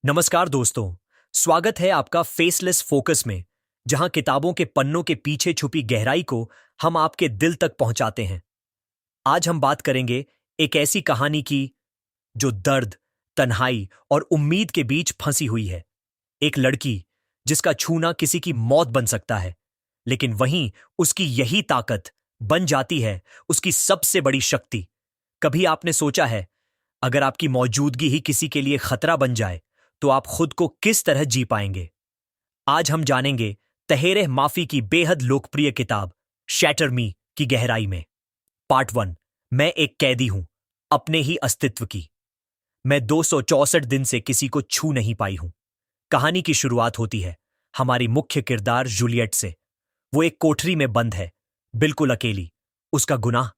नमस्कार दोस्तों। स्वागत है आपका फेसलेस फोकस में, जहां किताबों के पन्नों के पीछे छुपी गहराई को हम आपके दिल तक पहुंचाते हैं। आज हम बात करेंगे एक ऐसी कहानी की जो दर्द, तन्हाई और उम्मीद के बीच फंसी हुई है। एक लड़की जिसका छूना किसी की मौत बन सकता है, लेकिन वहीं उसकी यही ताकत बन जाती है उसकी सबसे बड़ी शक्ति। कभी आपने सोचा है, अगर आपकी मौजूदगी ही किसी के लिए खतरा बन जाए तो आप खुद को किस तरह जी पाएंगे? आज हम जानेंगे तहेरे माफी की बेहद लोकप्रिय किताब शैटर मी की गहराई में। पार्ट 1। मैं एक कैदी हूं, अपने ही अस्तित्व की। मैं 264 दिन से किसी को छू नहीं पाई हूं। कहानी की शुरुआत होती है हमारी मुख्य किरदार जूलियट से। वो एक कोठरी में बंद है, बिल्कुल अकेली। उसका गुनाह,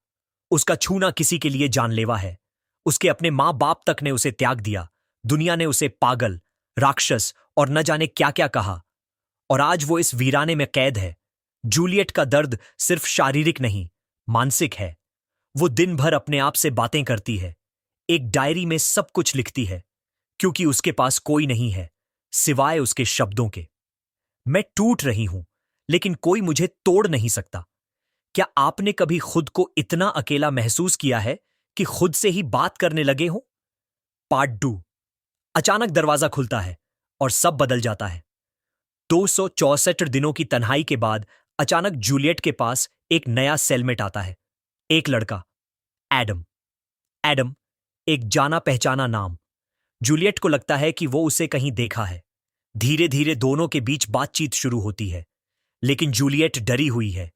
उसका छूना किसी के लिए जानलेवा है। उसके अपने मां बाप तक ने उसे त्याग दिया। दुनिया ने उसे पागल, राक्षस और न जाने क्या क्या कहा, और आज वो इस वीराने में कैद है। जूलियट का दर्द सिर्फ शारीरिक नहीं, मानसिक है। वो दिन भर अपने आप से बातें करती है, एक डायरी में सब कुछ लिखती है, क्योंकि उसके पास कोई नहीं है सिवाय उसके शब्दों के। मैं टूट रही हूं, लेकिन कोई मुझे तोड़ नहीं सकता। क्या आपने कभी खुद को इतना अकेला महसूस किया है कि खुद से ही बात करने लगे हो? पार्ट 2। अचानक दरवाजा खुलता है और सब बदल जाता है। 264 दिनों की तन्हाई के बाद अचानक जूलियट के पास एक नया सेलमेट आता है। एक लड़का, एडम। एडम, एक जाना पहचाना नाम। जूलियट को लगता है कि वो उसे कहीं देखा है। धीरे धीरे दोनों के बीच बातचीत शुरू होती है, लेकिन जूलियट डरी हुई है।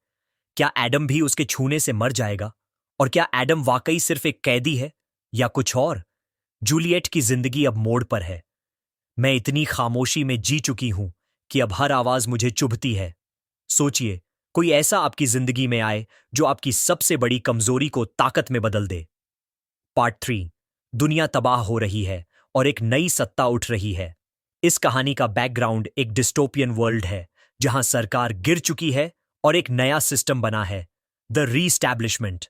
क्या एडम भी उसके छूने से मर जाएगा? और क्या एडम वाकई सिर्फ एक कैदी है या कुछ और? जूलियट की जिंदगी अब मोड़ पर है। मैं इतनी खामोशी में जी चुकी हूं कि अब हर आवाज मुझे चुभती है। सोचिए, कोई ऐसा आपकी जिंदगी में आए जो आपकी सबसे बड़ी कमजोरी को ताकत में बदल दे। पार्ट 3। दुनिया तबाह हो रही है और एक नई सत्ता उठ रही है। इस कहानी का बैकग्राउंड एक डिस्टोपियन वर्ल्ड है, जहां सरकार गिर चुकी है और एक नया सिस्टम बना है, द रीस्टैब्लिशमेंट।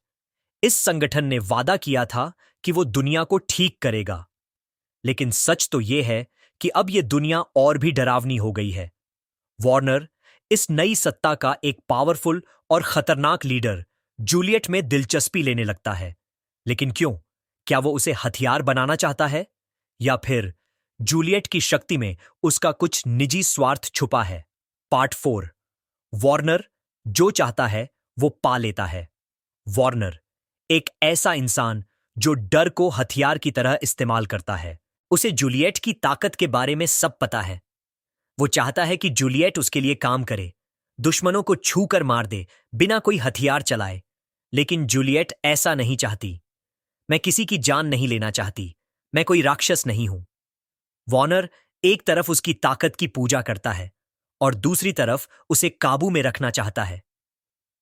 इस संगठन ने वादा किया था कि वो दुनिया को ठीक करेगा, लेकिन सच तो यह है कि अब यह दुनिया और भी डरावनी हो गई है। वार्नर, इस नई सत्ता का एक पावरफुल और खतरनाक लीडर, जूलियट में दिलचस्पी लेने लगता है। लेकिन क्यों? क्या वो उसे हथियार बनाना चाहता है, या फिर जूलियट की शक्ति में उसका कुछ निजी स्वार्थ छुपा है? पार्ट 4। वार्नर जो चाहता है वो पा लेता है। वार्नर, एक ऐसा इंसान जो डर को हथियार की तरह इस्तेमाल करता है। उसे जूलियट की ताकत के बारे में सब पता है। वो चाहता है कि जूलियट उसके लिए काम करे, दुश्मनों को छू कर मार दे, बिना कोई हथियार चलाए। लेकिन जूलियट ऐसा नहीं चाहती। मैं किसी की जान नहीं लेना चाहती, मैं कोई राक्षस नहीं हूं। वार्नर एक तरफ उसकी ताकत की पूजा करता है और दूसरी तरफ उसे काबू में रखना चाहता है।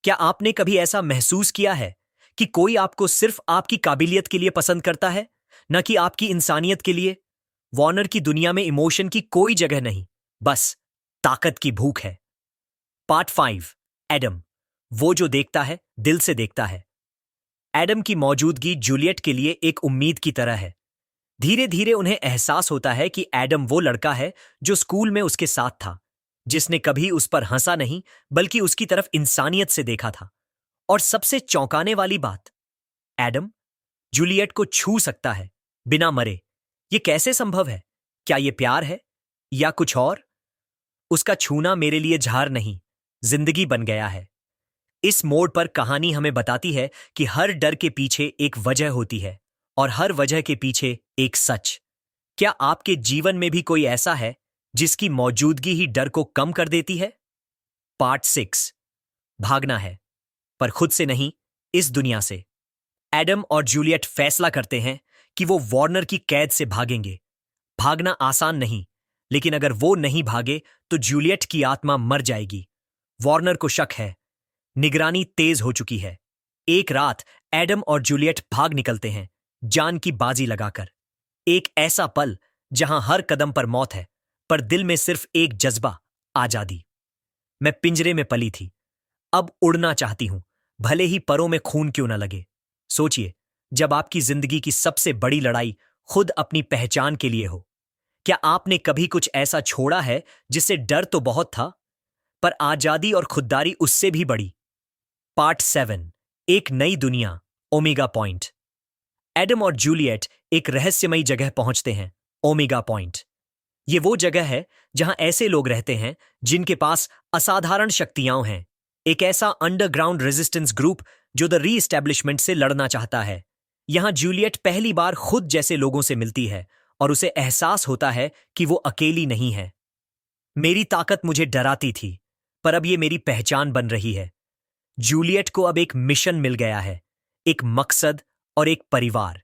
क्या आपने कभी ऐसा महसूस किया है कि कोई आपको सिर्फ आपकी काबिलियत के लिए पसंद करता है, न कि आपकी इंसानियत के लिए? वार्नर की दुनिया में इमोशन की कोई जगह नहीं, बस ताकत की भूख है। पार्ट 5। एडम, वो जो देखता है, दिल से देखता है। एडम की मौजूदगी जूलियट के लिए एक उम्मीद की तरह है। धीरे धीरे उन्हें एहसास होता है कि एडम वो लड़का है जो स्कूल में उसके साथ था, जिसने कभी उस पर हंसा नहीं, बल्कि उसकी तरफ इंसानियत से देखा था। और सबसे चौंकाने वाली बात, एडम जूलियट को छू सकता है बिना मरे। यह कैसे संभव है? क्या यह प्यार है या कुछ और? उसका छूना मेरे लिए झार नहीं, जिंदगी बन गया है। इस मोड़ पर कहानी हमें बताती है कि हर डर के पीछे एक वजह होती है, और हर वजह के पीछे एक सच। क्या आपके जीवन में भी कोई ऐसा है जिसकी मौजूदगी ही डर को कम कर देती है? पार्ट 6। भागना है, पर खुद से नहीं, इस दुनिया से। एडम और जूलियट फैसला करते हैं कि वो वार्नर की कैद से भागेंगे। भागना आसान नहीं, लेकिन अगर वो नहीं भागे तो जूलियट की आत्मा मर जाएगी। वार्नर को शक है, निगरानी तेज हो चुकी है। एक रात एडम और जूलियट भाग निकलते हैं, जान की बाजी लगाकर। एक ऐसा पल जहां हर कदम पर मौत है, पर दिल में सिर्फ एक जज्बा, आजादी। मैं पिंजरे में पली थी, अब उड़ना चाहती हूं, भले ही परों में खून क्यों न लगे। सोचिए, जब आपकी जिंदगी की सबसे बड़ी लड़ाई खुद अपनी पहचान के लिए हो। क्या आपने कभी कुछ ऐसा छोड़ा है जिससे डर तो बहुत था, पर आजादी और खुददारी उससे भी बड़ी? पार्ट 7, एक नई दुनिया, ओमेगा पॉइंट। एडम और जूलियट एक रहस्यमयी जगह पहुंचते हैं, ओमेगा पॉइंट। ये वो जगह है जहां ऐसे लोग रहते हैं जिनके पास असाधारण शक्तियां हैं। एक ऐसा अंडरग्राउंड रेजिस्टेंस ग्रुप जो द रीएस्टैब्लिशमेंट से लड़ना चाहता है। यहां जूलियट पहली बार खुद जैसे लोगों से मिलती है और उसे एहसास होता है कि वो अकेली नहीं है। मेरी ताकत मुझे डराती थी, पर अब ये मेरी पहचान बन रही है। जूलियट को अब एक मिशन मिल गया है, एक मकसद और एक परिवार।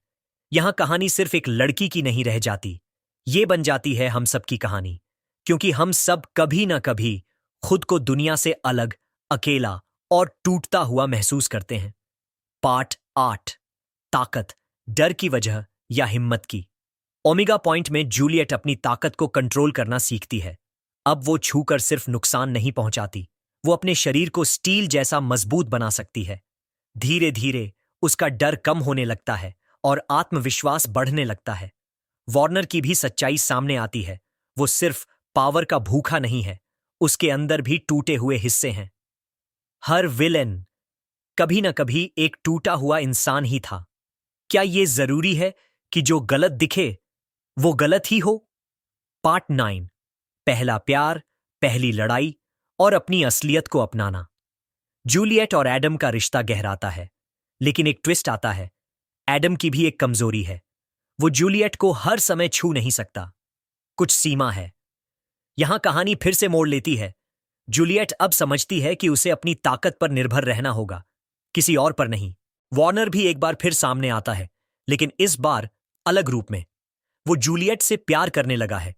यहां कहानी सिर्फ एक लड़की की नहीं रह जाती, ये बन जाती है हम सब की कहानी, क्योंकि हम सब कभी ना कभी खुद को दुनिया से अलग, अकेला और टूटता हुआ महसूस करते हैं। पार्ट 8, ताकत, डर की वजह या हिम्मत की। ओमेगा पॉइंट में जूलियट अपनी ताकत को कंट्रोल करना सीखती है। अब वो छूकर सिर्फ नुकसान नहीं पहुंचाती, वो अपने शरीर को स्टील जैसा मजबूत बना सकती है। धीरे धीरे उसका डर कम होने लगता है और आत्मविश्वास बढ़ने लगता है। वार्नर की भी सच्चाई सामने आती है। वो सिर्फ पावर का भूखा नहीं है, उसके अंदर भी टूटे हुए हिस्से हैं। हर विलेन कभी न कभी एक टूटा हुआ इंसान ही था। क्या ये जरूरी है कि जो गलत दिखे वो गलत ही हो? पार्ट 9, पहला प्यार, पहली लड़ाई और अपनी असलियत को अपनाना। जूलियट और एडम का रिश्ता गहराता है, लेकिन एक ट्विस्ट आता है। एडम की भी एक कमजोरी है, वो जूलियट को हर समय छू नहीं सकता। कुछ सीमा है। यहां कहानी फिर से मोड़ लेती है। जूलियट अब समझती है कि उसे अपनी ताकत पर निर्भर रहना होगा, किसी और पर नहीं। वार्नर भी एक बार फिर सामने आता है, लेकिन इस बार अलग रूप में। वो जूलियट से प्यार करने लगा है।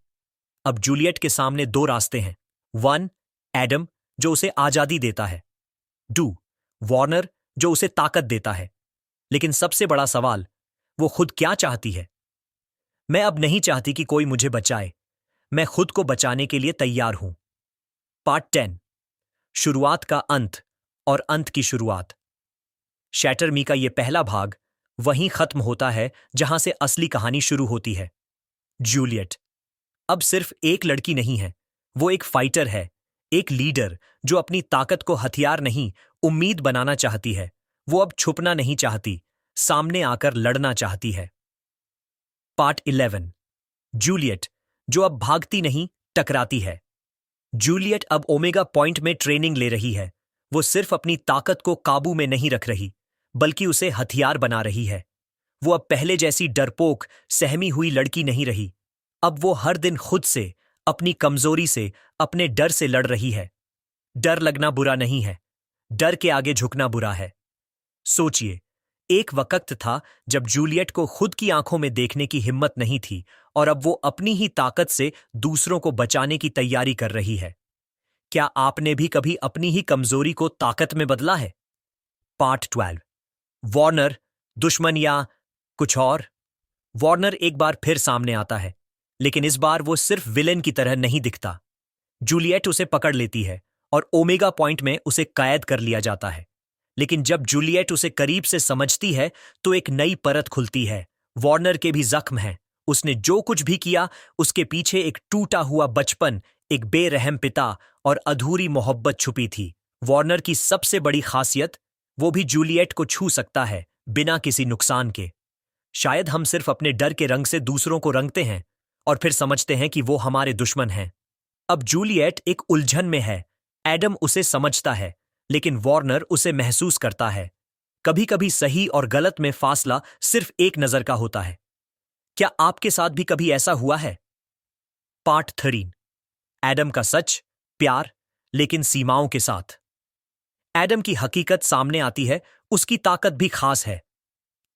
अब जूलियट के सामने दो रास्ते हैं। 1, एडम जो उसे आजादी देता है। 2, वार्नर जो उसे ताकत देता है। लेकिन सबसे बड़ा सवाल, वो खुद क्या चाहती है? मैं अब नहीं चाहती कि कोई मुझे बचाए, मैं खुद को बचाने के लिए तैयार हूं। पार्ट 10, शुरुआत का अंत और अंत की शुरुआत। शैटर मी का यह पहला भाग वहीं खत्म होता है जहां से असली कहानी शुरू होती है। जूलियट अब सिर्फ एक लड़की नहीं है, वो एक फाइटर है, एक लीडर जो अपनी ताकत को हथियार नहीं, उम्मीद बनाना चाहती है। वो अब छुपना नहीं चाहती, सामने आकर लड़ना चाहती है। पार्ट 11, जूलियट जो अब भागती नहीं, टकराती है। जूलियट अब ओमेगा पॉइंट में ट्रेनिंग ले रही है। वो सिर्फ अपनी ताकत को काबू में नहीं रख रही, बल्कि उसे हथियार बना रही है। वो अब पहले जैसी डरपोक, सहमी हुई लड़की नहीं रही। अब वो हर दिन खुद से, अपनी कमजोरी से, अपने डर से लड़ रही है। डर लगना बुरा नहीं है, डर के आगे झुकना बुरा है। सोचिए, एक वक्त था जब जूलियट को खुद की आंखों में देखने की हिम्मत नहीं थी, और अब वो अपनी ही ताकत से दूसरों को बचाने की तैयारी कर रही है। क्या आपने भी कभी अपनी ही कमजोरी को ताकत में बदला है? पार्ट 12, वार्नर, दुश्मन या कुछ और। वार्नर एक बार फिर सामने आता है, लेकिन इस बार वो सिर्फ विलेन की तरह नहीं दिखता। जूलियट उसे पकड़ लेती है और ओमेगा पॉइंट में उसे कैद कर लिया जाता है। लेकिन जब जूलियट उसे करीब से समझती है तो एक नई परत खुलती है। वार्नर के भी जख्म हैं। उसने जो कुछ भी किया, उसके पीछे एक टूटा हुआ बचपन, एक बेरहम पिता और अधूरी मोहब्बत छुपी थी। वार्नर की सबसे बड़ी खासियत, वो भी जूलियट को छू सकता है बिना किसी नुकसान के। शायद हम सिर्फ अपने डर के रंग से दूसरों को रंगते हैं और फिर समझते हैं कि वो हमारे दुश्मन हैं। अब जूलियट एक उलझन में है। एडम उसे समझता है, लेकिन वार्नर उसे महसूस करता है। कभी कभी सही और गलत में फासला सिर्फ एक नजर का होता है। क्या आपके साथ भी कभी ऐसा हुआ है? पार्ट 13, एडम का सच, प्यार, लेकिन सीमाओं के साथ। एडम की हकीकत सामने आती है, उसकी ताकत भी खास है।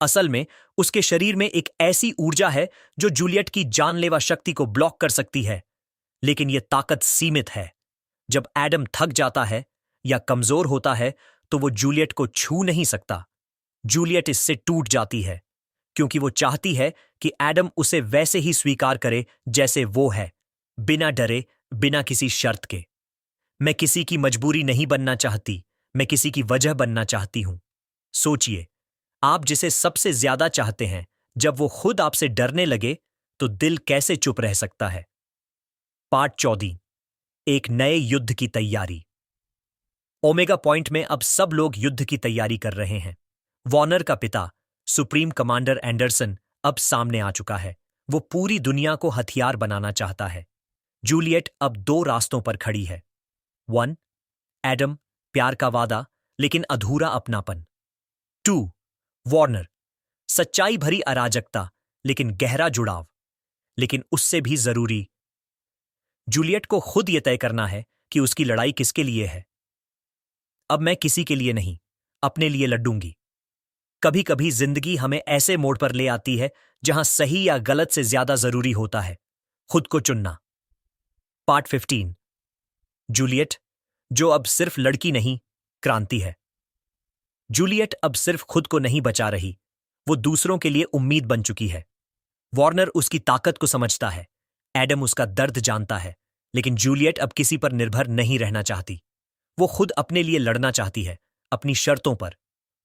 असल में उसके शरीर में एक ऐसी ऊर्जा है जो जूलियट की जानलेवा शक्ति को ब्लॉक कर सकती है, लेकिन यह ताकत सीमित है। जब एडम थक जाता है या कमजोर होता है तो वो जूलियट को छू नहीं सकता। जूलियट इससे टूट जाती है, क्योंकि वो चाहती है कि एडम उसे वैसे ही स्वीकार करे जैसे वो है, बिना डरे, बिना किसी शर्त के। मैं किसी की मजबूरी नहीं बनना चाहती, मैं किसी की वजह बनना चाहती हूं। सोचिए, आप जिसे सबसे ज्यादा चाहते हैं, जब वो खुद आपसे डरने लगे, तो दिल कैसे चुप रह सकता है। पार्ट 14, एक नए युद्ध की तैयारी। ओमेगा पॉइंट में अब सब लोग युद्ध की तैयारी कर रहे हैं। वॉर्नर का पिता सुप्रीम कमांडर एंडरसन अब सामने आ चुका है। वो पूरी दुनिया को हथियार बनाना चाहता है। जूलियट अब दो रास्तों पर खड़ी है। 1, एडम, प्यार का वादा लेकिन अधूरा अपनापन। 2, वॉर्नर, सच्चाई भरी अराजकता लेकिन गहरा जुड़ाव। लेकिन उससे भी जरूरी, जूलियट को खुद यह तय करना है कि उसकी लड़ाई किसके लिए है। अब मैं किसी के लिए नहीं, अपने लिए लड़ूंगी। कभी कभी जिंदगी हमें ऐसे मोड़ पर ले आती है जहां सही या गलत से ज्यादा जरूरी होता है खुद को चुनना। पार्ट 15, जूलियट, जो अब सिर्फ लड़की नहीं, क्रांति है। जूलियट अब सिर्फ खुद को नहीं बचा रही, वो दूसरों के लिए उम्मीद बन चुकी है। वॉर्नर उसकी ताकत को समझता है, एडम उसका दर्द जानता है, लेकिन जूलियट अब किसी पर निर्भर नहीं रहना चाहती। वो खुद अपने लिए लड़ना चाहती है, अपनी शर्तों पर।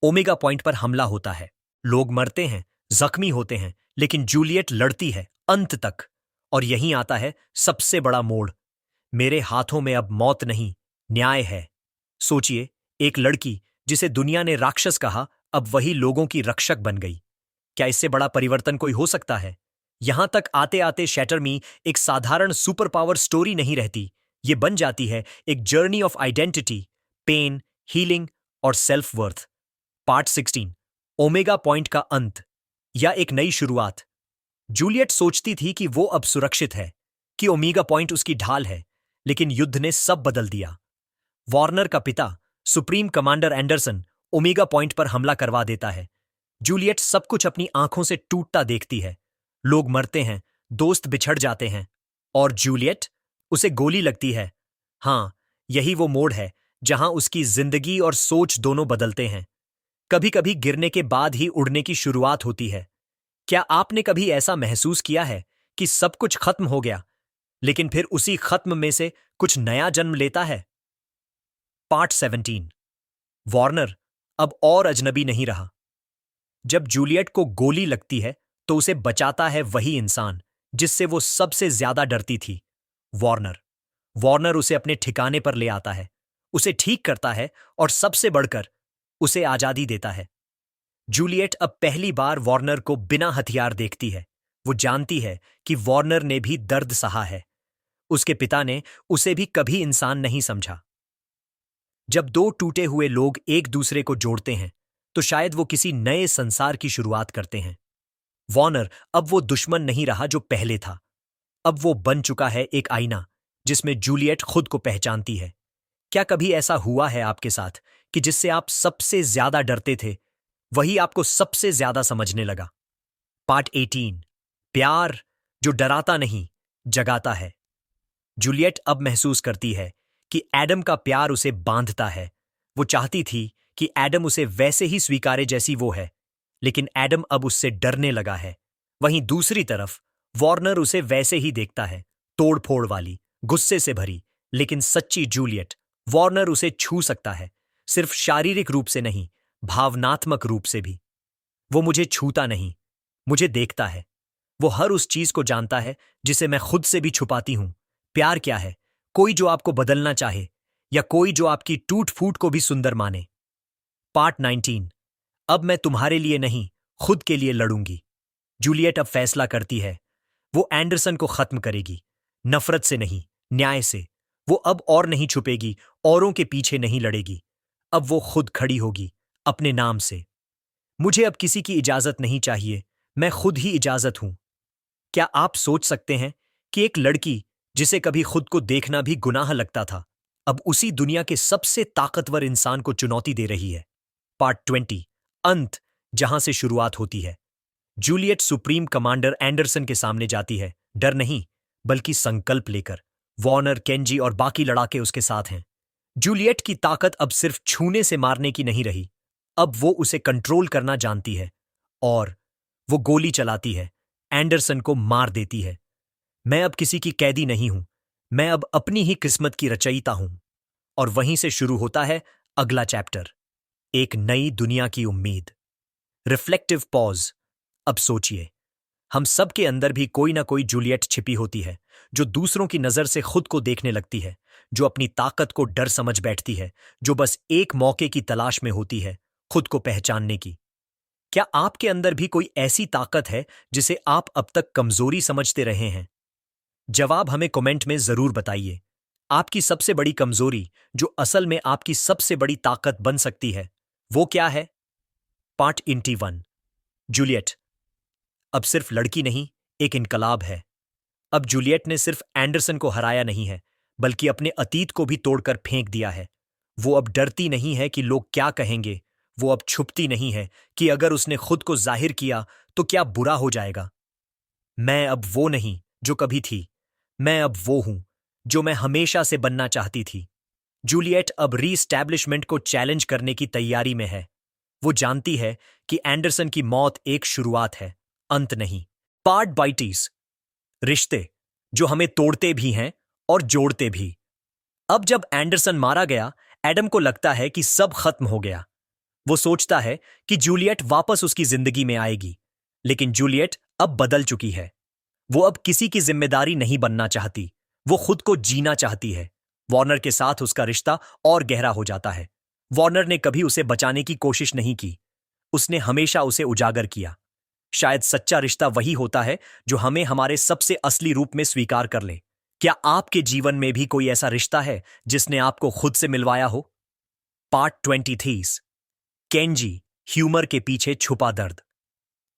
ओमेगा पॉइंट पर हमला होता है, लोग मरते हैं, जख्मी होते हैं, लेकिन जूलियट लड़ती है अंत तक। और यहीं आता है सबसे बड़ा मोड़। मेरे हाथों में अब मौत नहीं, न्याय है। सोचिए, एक लड़की जिसे दुनिया ने राक्षस कहा, अब वही लोगों की रक्षक बन गई। क्या इससे बड़ा परिवर्तन कोई हो सकता है? यहां तक आते आते शैटरमी एक साधारण सुपर पावर स्टोरी नहीं रहती। ये बन जाती है एक journey of identity, pain, healing और self worth. Part 16, omega point का अंत या एक नई शुरुआत। जूलियट सोचती थी कि वो अब सुरक्षित है, कि ओमेगा पॉइंट उसकी ढाल है, लेकिन युद्ध ने सब बदल दिया। वॉर्नर का पिता supreme commander Anderson omega point पर हमला करवा देता है। जूलियट सब कुछ अपनी आंखों से टूटता देखती है। लोग मरते हैं, दोस्त बिछड़ जाते हैं, और जूलियट, उसे गोली लगती है। हां, यही वो मोड़ है जहां उसकी जिंदगी और सोच दोनों बदलते हैं। कभी कभी गिरने के बाद ही उड़ने की शुरुआत होती है। क्या आपने कभी ऐसा महसूस किया है कि सब कुछ खत्म हो गया, लेकिन फिर उसी खत्म में से कुछ नया जन्म लेता है? पार्ट 17, वॉर्नर अब और अजनबी नहीं रहा। जब जूलियट को गोली लगती है तो उसे बचाता है वही इंसान जिससे वो सबसे ज्यादा डरती थी, वॉर्नर। वॉर्नर उसे अपने ठिकाने पर ले आता है, उसे ठीक करता है और सबसे बढ़कर उसे आजादी देता है। जूलियट अब पहली बार वॉर्नर को बिना हथियार देखती है। वो जानती है कि वॉर्नर ने भी दर्द सहा है। उसके पिता ने उसे भी कभी इंसान नहीं समझा। जब दो टूटे हुए लोग एक दूसरे को जोड़ते हैं तो शायद वो किसी नए संसार की शुरुआत करते हैं। वॉर्नर अब वो दुश्मन नहीं रहा जो पहले था। अब वो बन चुका है एक आईना जिसमें जूलियट खुद को पहचानती है। क्या कभी ऐसा हुआ है आपके साथ कि जिससे आप सबसे ज्यादा डरते थे वही आपको सबसे ज्यादा समझने लगा? पार्ट 18, प्यार जो डराता नहीं, जगाता है। जूलियट अब महसूस करती है कि एडम का प्यार उसे बांधता है। वो चाहती थी कि एडम उसे वैसे ही स्वीकारे जैसी वो है, लेकिन एडम अब उससे डरने लगा है। वहीं दूसरी तरफ वॉर्नर उसे वैसे ही देखता है, तोड़-फोड़ वाली, गुस्से से भरी, लेकिन सच्ची जूलियट। वॉर्नर उसे छू सकता है, सिर्फ शारीरिक रूप से नहीं, भावनात्मक रूप से भी। वो मुझे छूता नहीं, मुझे देखता है। वो हर उस चीज को जानता है जिसे मैं खुद से भी छुपाती हूं। प्यार क्या है? कोई जो आपको बदलना चाहे, या कोई जो आपकी टूट फूट को भी सुंदर माने। पार्ट 19, अब मैं तुम्हारे लिए नहीं, खुद के लिए लड़ूंगी। जूलियट अब फैसला करती है, वो एंडरसन को खत्म करेगी, नफरत से नहीं, न्याय से। वो अब और नहीं छुपेगी, औरों के पीछे नहीं लड़ेगी। अब वो खुद खड़ी होगी, अपने नाम से। मुझे अब किसी की इजाजत नहीं चाहिए, मैं खुद ही इजाजत हूं। क्या आप सोच सकते हैं कि एक लड़की जिसे कभी खुद को देखना भी गुनाह लगता था, अब उसी दुनिया के सबसे ताकतवर इंसान को चुनौती दे रही है? पार्ट 20, अंत जहां से शुरुआत होती है। जूलियट सुप्रीम कमांडर एंडरसन के सामने जाती है, डर नहीं बल्कि संकल्प लेकर। वॉर्नर, केंजी और बाकी लड़ाके उसके साथ हैं। जूलियट की ताकत अब सिर्फ छूने से मारने की नहीं रही, अब वो उसे कंट्रोल करना जानती है। और वो गोली चलाती है, एंडरसन को मार देती है। मैं अब किसी की कैदी नहीं हूं, मैं अब अपनी ही किस्मत की रचयिता हूं। और वहीं से शुरू होता है अगला चैप्टर, एक नई दुनिया की उम्मीद। Reflective pause. अब सोचिए, हम सब के अंदर भी कोई ना कोई जूलियट छिपी होती है, जो दूसरों की नजर से खुद को देखने लगती है, जो अपनी ताकत को डर समझ बैठती है, जो बस एक मौके की तलाश में होती है खुद को पहचानने की। क्या आपके अंदर भी कोई ऐसी ताकत है जिसे आप अब तक कमजोरी समझते रहे हैं? जवाब हमें कमेंट में जरूर बताइए। आपकी सबसे बड़ी कमजोरी, जो असल में आपकी सबसे बड़ी ताकत बन सकती है, वो क्या है? पार्ट 21। जूलियट अब सिर्फ लड़की नहीं, एक इनकलाब है। अब जूलियट ने सिर्फ एंडरसन को हराया नहीं है, बल्कि अपने अतीत को भी तोड़कर फेंक दिया है। वो अब डरती नहीं है कि लोग क्या कहेंगे। वो अब छुपती नहीं है कि अगर उसने खुद को जाहिर किया तो क्या बुरा हो जाएगा। मैं अब वो नहीं जो कभी थी। मैं अब वो हूं जो मैं हमेशा से बनना चाहती थी। जूलियट अब रीस्टैब्लिशमेंट को चैलेंज करने की तैयारी में है। वो जानती है कि एंडरसन की मौत एक शुरुआत है, अंत नहीं। पार्ट बाइटीज, रिश्ते जो हमें तोड़ते भी हैं और जोड़ते भी। अब जब एंडरसन मारा गया, एडम को लगता है कि सब खत्म हो गया। वो सोचता है कि जूलियट वापस उसकी जिंदगी में आएगी, लेकिन जूलियट अब बदल चुकी है। वो अब किसी की जिम्मेदारी नहीं बनना चाहती, वो खुद को जीना चाहती है। वार्नर के साथ उसका रिश्ता और गहरा हो जाता है। वार्नर ने कभी उसे बचाने की कोशिश नहीं की, उसने हमेशा उसे उजागर किया। शायद सच्चा रिश्ता वही होता है जो हमें हमारे सबसे असली रूप में स्वीकार कर ले। क्या आपके जीवन में भी कोई ऐसा रिश्ता है जिसने आपको खुद से मिलवाया हो? पार्ट 23, केंजी, ह्यूमर के पीछे छुपा दर्द।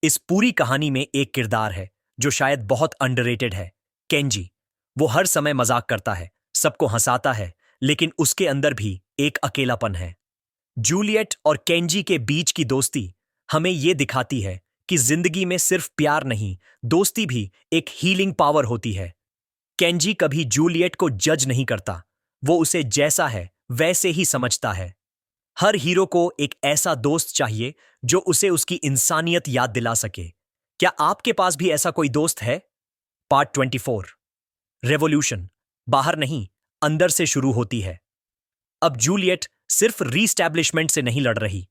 इस पूरी कहानी में एक किरदार है जो शायद बहुत अंडररेटेड है, केंजी। वो हर समय मजाक करता है, सबको हंसाता है, लेकिन उसके अंदर भी एक अकेलापन है। जूलियट और केंजी के बीच की दोस्ती हमें ये दिखाती है कि जिंदगी में सिर्फ प्यार नहीं, दोस्ती भी एक हीलिंग पावर होती है। केंजी कभी जूलियट को जज नहीं करता, वो उसे जैसा है वैसे ही समझता है। हर हीरो को एक ऐसा दोस्त चाहिए जो उसे उसकी इंसानियत याद दिला सके। क्या आपके पास भी ऐसा कोई दोस्त है? पार्ट 24, रेवोल्यूशन बाहर नहीं, अंदर से शुरू होती है। अब जूलियट सिर्फ रीस्टैब्लिशमेंट से नहीं लड़ रही,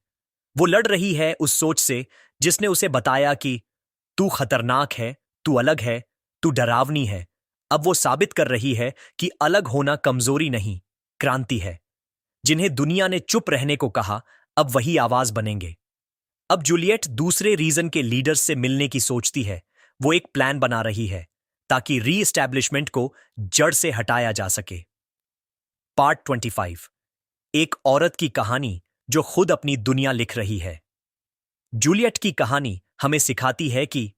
वो लड़ रही है उस सोच से जिसने उसे बताया कि तू खतरनाक है, तू अलग है, तू डरावनी है। अब वो साबित कर रही है कि अलग होना कमजोरी नहीं, क्रांति है। जिन्हें दुनिया ने चुप रहने को कहा, अब वही आवाज बनेंगे। अब जूलियट दूसरे रीजन के लीडर्स से मिलने की सोचती है। वो एक प्लान बना रही है ताकि रीएस्टैब्लिशमेंट को जड़ से हटाया जा सके। पार्ट 25, एक औरत की कहानी जो खुद अपनी दुनिया लिख रही है। जूलियट की कहानी हमें सिखाती है कि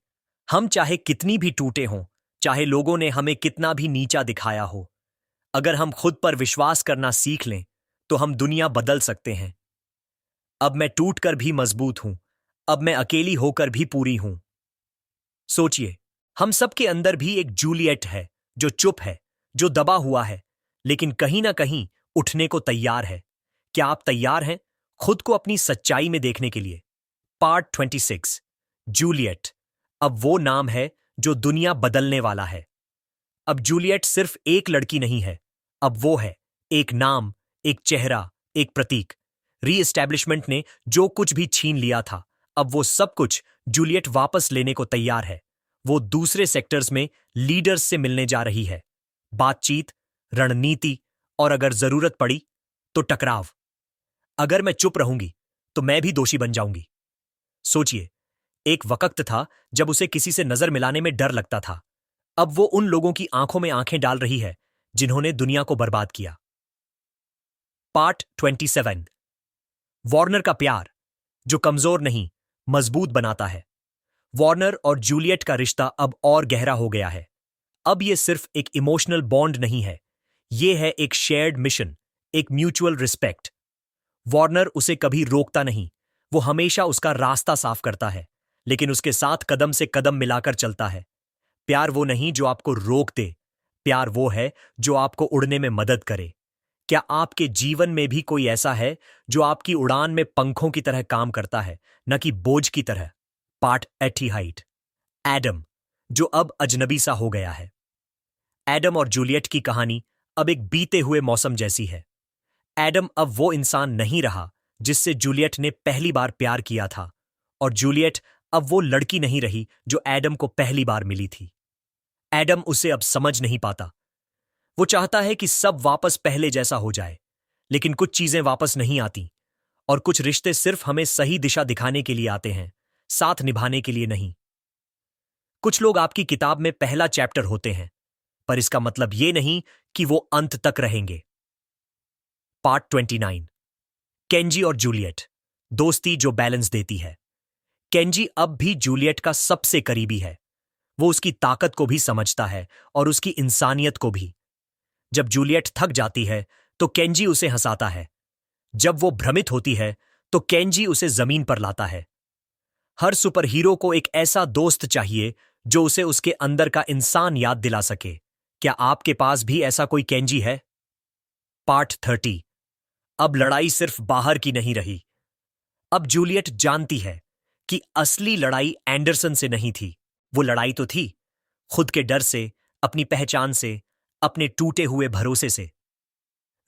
हम चाहे कितनी भी टूटे हों, चाहे लोगों ने हमें कितना भी नीचा दिखाया हो, अगर हम खुद पर विश्वास करना सीख लें तो हम दुनिया बदल सकते हैं। अब मैं टूटकर भी मजबूत हूं, अब मैं अकेली होकर भी पूरी हूं। सोचिए, हम सबके अंदर भी एक जूलियट है जो चुप है, जो दबा हुआ है, लेकिन कहीं ना कहीं उठने को तैयार है। क्या आप तैयार हैं खुद को अपनी सच्चाई में देखने के लिए? पार्ट 26, जूलियट अब वो नाम है जो दुनिया बदलने वाला है। अब जूलियट सिर्फ एक लड़की नहीं है, अब वो है एक नाम, एक चेहरा, एक प्रतीक। रीएस्टैब्लिशमेंट ने जो कुछ भी छीन लिया था, अब वो सब कुछ जूलियट वापस लेने को तैयार है। वो दूसरे सेक्टर्स में लीडर्स से मिलने जा रही है। बातचीत, रणनीति और अगर जरूरत पड़ी तो टकराव। अगर मैं चुप रहूंगी तो मैं भी दोषी बन जाऊंगी। सोचिए, एक वक्त था जब उसे किसी से नजर मिलाने में डर लगता था। अब वो उन लोगों की आंखों में आंखें डाल रही है जिन्होंने दुनिया को बर्बाद किया। पार्ट 27, वार्नर का प्यार जो कमजोर नहीं, मजबूत बनाता है। वार्नर और जूलियट का रिश्ता अब और गहरा हो गया है। अब यह सिर्फ एक इमोशनल बॉन्ड नहीं है, यह है एक शेयर्ड मिशन, एक म्यूचुअल रिस्पेक्ट। वार्नर उसे कभी रोकता नहीं, वो हमेशा उसका रास्ता साफ करता है, लेकिन उसके साथ कदम से कदम मिलाकर चलता है। प्यार वो नहीं जो आपको रोक दे, प्यार वो है जो आपको उड़ने में मदद करे। क्या आपके जीवन में भी कोई ऐसा है जो आपकी उड़ान में पंखों की तरह काम करता है, न कि बोझ की तरह? पार्ट 28, एडम जो अब अजनबी सा हो गया है। एडम और जूलियट की कहानी अब एक बीते हुए मौसम जैसी है। एडम अब वो इंसान नहीं रहा जिससे जूलियट ने पहली बार प्यार किया था, और जूलियट अब वो लड़की नहीं रही जो एडम को पहली बार मिली थी। एडम उसे अब समझ नहीं पाता। वो चाहता है कि सब वापस पहले जैसा हो जाए, लेकिन कुछ चीजें वापस नहीं आती, और कुछ रिश्ते सिर्फ हमें सही दिशा दिखाने के लिए आते हैं, साथ निभाने के लिए नहीं। कुछ लोग आपकी किताब में पहला चैप्टर होते हैं, पर इसका मतलब ये नहीं कि वो अंत तक रहेंगे। पार्ट 29, केंजी और जूलियट, दोस्ती जो बैलेंस देती है। केंजी अब भी जूलियट का सबसे करीबी है। वो उसकी ताकत को भी समझता है और उसकी इंसानियत को भी। जब जूलियट थक जाती है तो केंजी उसे हंसाता है। जब वो भ्रमित होती है तो केंजी उसे जमीन पर लाता है। हर सुपर हीरो को एक ऐसा दोस्त चाहिए जो उसे उसके अंदर का इंसान याद दिला सके। क्या आपके पास भी ऐसा कोई केंजी है? पार्ट 30, अब लड़ाई सिर्फ बाहर की नहीं रही। अब जूलियट जानती है कि असली लड़ाई एंडरसन से नहीं थी। वो लड़ाई तो थी खुद के डर से, अपनी पहचान से, अपने टूटे हुए भरोसे से।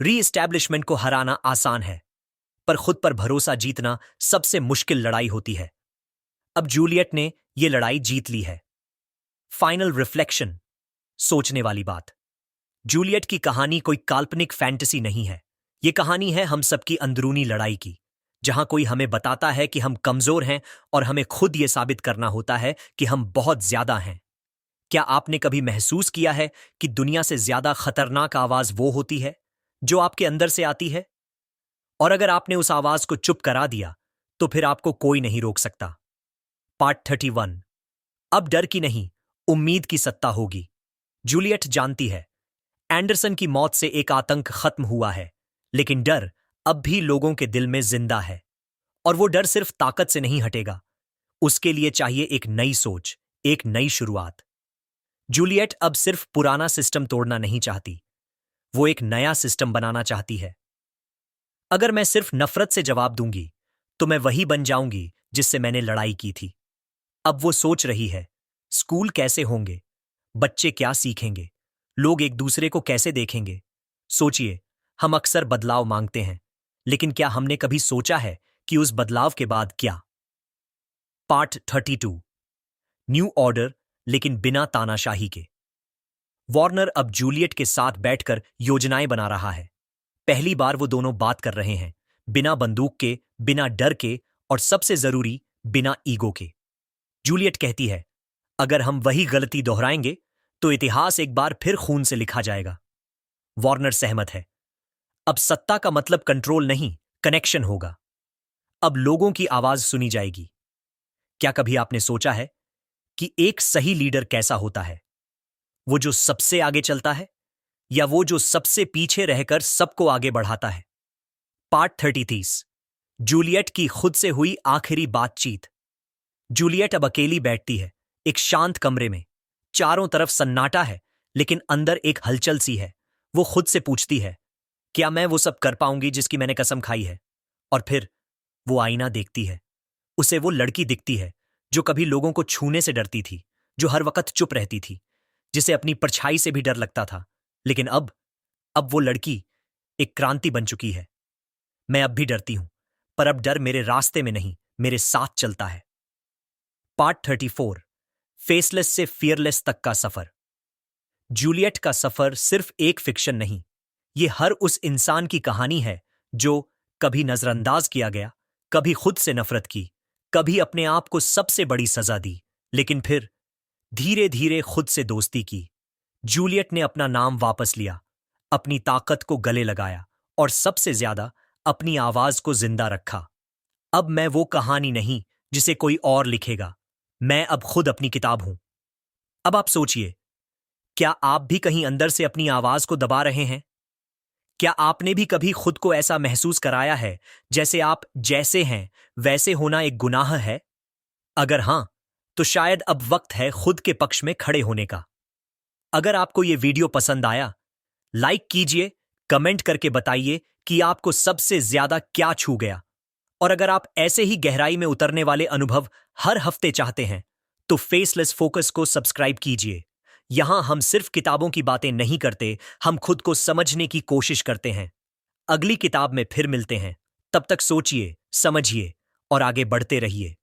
री-एस्टैब्लिशमेंट को हराना आसान है, पर खुद पर भरोसा जीतना सबसे मुश्किल लड़ाई होती है। अब जूलियट ने यह लड़ाई जीत ली है। फाइनल रिफ्लेक्शन, सोचने वाली बात। जूलियट की कहानी कोई काल्पनिक फैंटेसी नहीं है। यह कहानी है हम सबकी अंदरूनी लड़ाई की, जहां कोई हमें बताता है कि हम कमजोर हैं और हमें खुद यह साबित करना होता है कि हम बहुत ज्यादा हैं। क्या आपने कभी महसूस किया है कि दुनिया से ज्यादा खतरनाक आवाज वो होती है जो आपके अंदर से आती है? और अगर आपने उस आवाज को चुप करा दिया तो फिर आपको कोई नहीं रोक सकता। पार्ट 31, अब डर की नहीं, उम्मीद की सत्ता होगी। जूलियट जानती है एंडरसन की मौत से एक आतंक खत्म हुआ है, लेकिन डर अब भी लोगों के दिल में जिंदा है। और वो डर सिर्फ ताकत से नहीं हटेगा। उसके लिए चाहिए एक नई सोच, एक नई शुरुआत। जूलियट अब सिर्फ पुराना सिस्टम तोड़ना नहीं चाहती, वो एक नया सिस्टम बनाना चाहती है। अगर मैं सिर्फ नफरत से जवाब दूंगी तो मैं वही बन जाऊंगी जिससे मैंने लड़ाई की थी। अब वो सोच रही है, स्कूल कैसे होंगे, बच्चे क्या सीखेंगे, लोग एक दूसरे को कैसे देखेंगे। सोचिए, हम अक्सर बदलाव मांगते हैं, लेकिन क्या हमने कभी सोचा है कि उस बदलाव के बाद क्या? पार्ट 32, न्यू ऑर्डर, लेकिन बिना तानाशाही के। वार्नर अब जूलियट के साथ बैठकर योजनाएं बना रहा है। पहली बार वो दोनों बात कर रहे हैं, बिना बंदूक के, बिना डर के, और सबसे जरूरी, बिना ईगो के। जूलियट कहती है, अगर हम वही गलती दोहराएंगे तो इतिहास एक बार फिर खून से लिखा जाएगा। वार्नर सहमत है। अब सत्ता का मतलब कंट्रोल नहीं, कनेक्शन होगा। अब लोगों की आवाज सुनी जाएगी। क्या कभी आपने सोचा है कि एक सही लीडर कैसा होता है? वो जो सबसे आगे चलता है, या वो जो सबसे पीछे रहकर सबको आगे बढ़ाता है? पार्ट 33, जूलियट की खुद से हुई आखिरी बातचीत। जूलियट अब अकेली बैठती है, एक शांत कमरे में। चारों तरफ सन्नाटा है, लेकिन अंदर एक हलचल सी है। वो खुद से पूछती है, क्या मैं वो सब कर पाऊंगी जिसकी मैंने कसम खाई है? और फिर वो आईना देखती है। उसे वो लड़की दिखती है जो कभी लोगों को छूने से डरती थी, जो हर वक्त चुप रहती थी, जिसे अपनी परछाई से भी डर लगता था। लेकिन अब वो लड़की एक क्रांति बन चुकी है। मैं अब भी डरती हूं, पर अब डर मेरे रास्ते में नहीं, मेरे साथ चलता है। पार्ट 34, फेसलेस से फियरलेस तक का सफर। जूलियट का सफर सिर्फ एक फिक्शन नहीं, ये हर उस इंसान की कहानी है जो कभी नजरअंदाज किया गया, कभी खुद से नफरत की, कभी अपने आप को सबसे बड़ी सजा दी, लेकिन फिर धीरे धीरे खुद से दोस्ती की। जूलियट ने अपना नाम वापस लिया, अपनी ताकत को गले लगाया, और सबसे ज्यादा अपनी आवाज को जिंदा रखा। अब मैं वो कहानी नहीं जिसे कोई और लिखेगा, मैं अब खुद अपनी किताब हूं। अब आप सोचिए, क्या आप भी कहीं अंदर से अपनी आवाज को दबा रहे हैं? क्या आपने भी कभी खुद को ऐसा महसूस कराया है जैसे आप जैसे हैं वैसे होना एक गुनाह है? अगर हां, तो शायद अब वक्त है खुद के पक्ष में खड़े होने का। अगर आपको यह वीडियो पसंद आया, लाइक कीजिए, कमेंट करके बताइए कि आपको सबसे ज्यादा क्या छू गया। और अगर आप ऐसे ही गहराई में उतरने वाले अनुभव हर हफ्ते चाहते हैं, तो फेसलेस फोकस को सब्सक्राइब कीजिए। यहां हम सिर्फ किताबों की बातें नहीं करते, हम खुद को समझने की कोशिश करते हैं। अगली किताब में फिर मिलते हैं। तब तक सोचिए, समझिए और आगे बढ़ते रहिए।